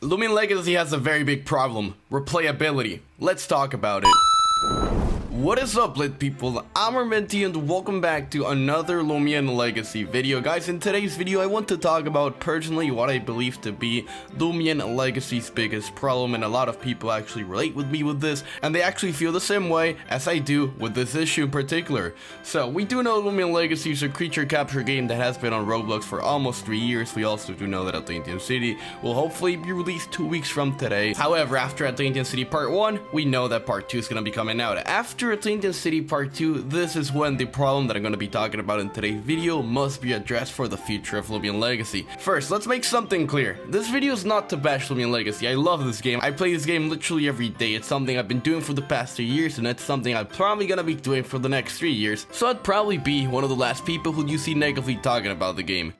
Loomian Legacy has a very big problem: replayability. Let's talk about it. What is up, lit people? I'm Armenti and welcome back to another Loomian Legacy video. Guys, in today's video I want to talk about personally what I believe to be Loomian Legacy's biggest problem, and a lot of people actually relate with me with this, and they actually feel the same way as I do with this issue in particular. So, we do know Loomian Legacy is a creature capture game that has been on Roblox for almost 3 years. We also do know that Atlantean City will hopefully be released 2 weeks from today. However, after Atlantean City Part 1, we know that Part 2 is going to be coming out. After Atlantean City Part 2, this is when the problem that I'm going to be talking about in today's video must be addressed for the future of Loomian Legacy. First, let's make something clear. This video is not to bash Loomian Legacy. I love this game. I play this game literally every day. It's something I've been doing for the past 2 years, and it's something I'm probably going to be doing for the next 3 years. So I'd probably be one of the last people who you see negatively talking about the game.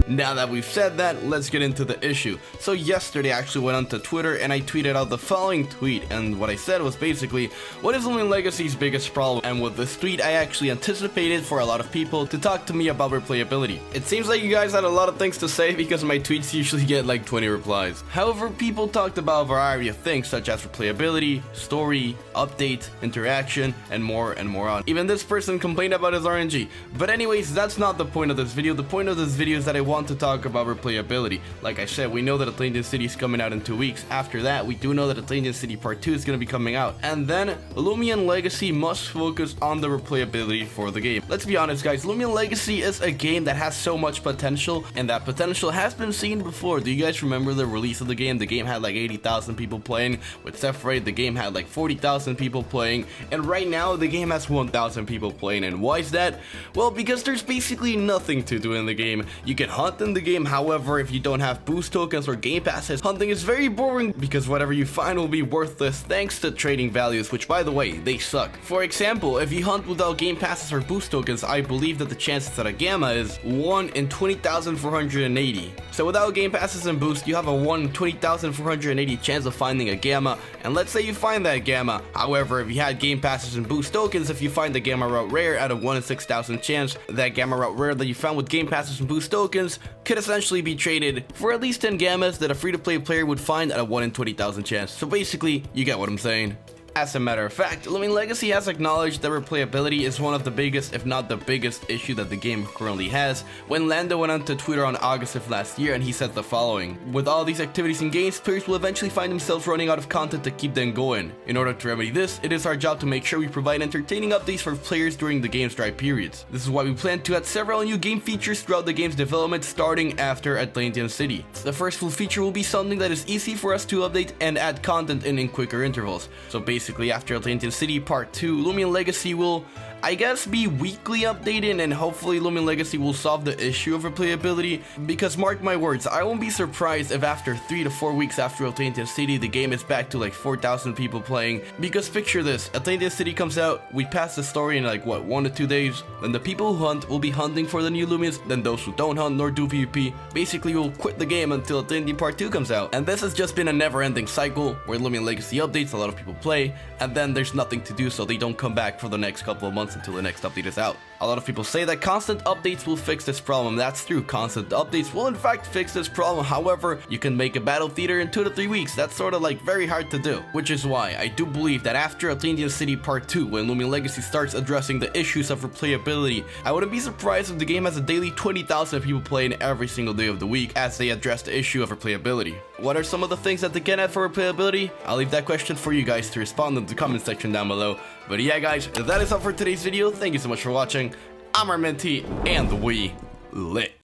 Now that we've said that, let's get into the issue. So yesterday I actually went onto Twitter and I tweeted out the following tweet, and what I said was basically, what is Loomian Legacy's biggest problem? And with this tweet I actually anticipated for a lot of people to talk to me about replayability. It seems like you guys had a lot of things to say because my tweets usually get like 20 replies. However, people talked about a variety of things such as replayability, story, update, interaction, and more on. Even this person complained about his RNG. But anyways, that's not the point of this video. The point of this video is that I want to talk about replayability. Like I said, we know that Atlantean City is coming out in 2 weeks. After that, we do know that Atlantean City Part 2 is going to be coming out. And then, Loomian Legacy must focus on the replayability for the game. Let's be honest, guys, Loomian Legacy is a game that has so much potential, and that potential has been seen before. Do you guys remember the release of the game? The game had like 80,000 people playing. With Separate, the game had like 40,000 people playing. And right now, the game has 1,000 people playing. And why is that? Well, because there's basically nothing to do in the game. You can hunt in the game, however, if you don't have boost tokens or game passes, hunting is very boring because whatever you find will be worthless thanks to trading values, which by the way, they suck. For example, if you hunt without game passes or boost tokens, I believe that the chances at a gamma is 1 in 20,480. So without game passes and boost, you have a 1 in 20,480 chance of finding a gamma, and let's say you find that gamma. However, if you had game passes and boost tokens, if you find the gamma route rare at a 1 in 6,000 chance, that gamma route rare that you found with game passes and boost tokens could essentially be traded for at least 10 gammas that a free-to-play player would find at a 1 in 20,000 chance. So basically, you get what I'm saying. As a matter of fact, Loomian Legacy has acknowledged that replayability is one of the biggest, if not the biggest, issue that the game currently has. When Lando went onto Twitter on August of last year and he said the following: with all these activities and games, players will eventually find themselves running out of content to keep them going. In order to remedy this, it is our job to make sure we provide entertaining updates for players during the game's dry periods. This is why we plan to add several new game features throughout the game's development, starting after Atlantean City. The first full feature will be something that is easy for us to update and add content in quicker intervals. So basically, after Atlantean City Part 2, Loomian Legacy will, I guess, be weekly updated, and hopefully Loomian Legacy will solve the issue of replayability, because mark my words, I won't be surprised if after 3 to 4 weeks after Atlantean City, the game is back to like 4,000 people playing. Because picture this, Atlantean City comes out, we pass the story in like what, 1 to 2 days, then the people who hunt will be hunting for the new Loomians, then those who don't hunt nor do PvP basically will quit the game until Atlantean Part 2 comes out. And this has just been a never-ending cycle where Loomian Legacy updates, a lot of people play, and then there's nothing to do, so they don't come back for the next couple of months until the next update is out. A lot of people say that constant updates will fix this problem. That's true, constant updates will in fact fix this problem. However, you can make a battle theater in 2 to 3 weeks. That's sort of like very hard to do, which is why I do believe that after Atlantean City Part 2, when Loomian Legacy starts addressing the issues of replayability, I wouldn't be surprised if the game has a daily 20,000 people playing every single day of the week as they address the issue of replayability. What are some of the things that they can add for replayability? I'll leave that question for you guys to respond in the comment section down below. But yeah, guys, that is all for today's video. Thank you so much for watching. I'm Armenti, and we lit.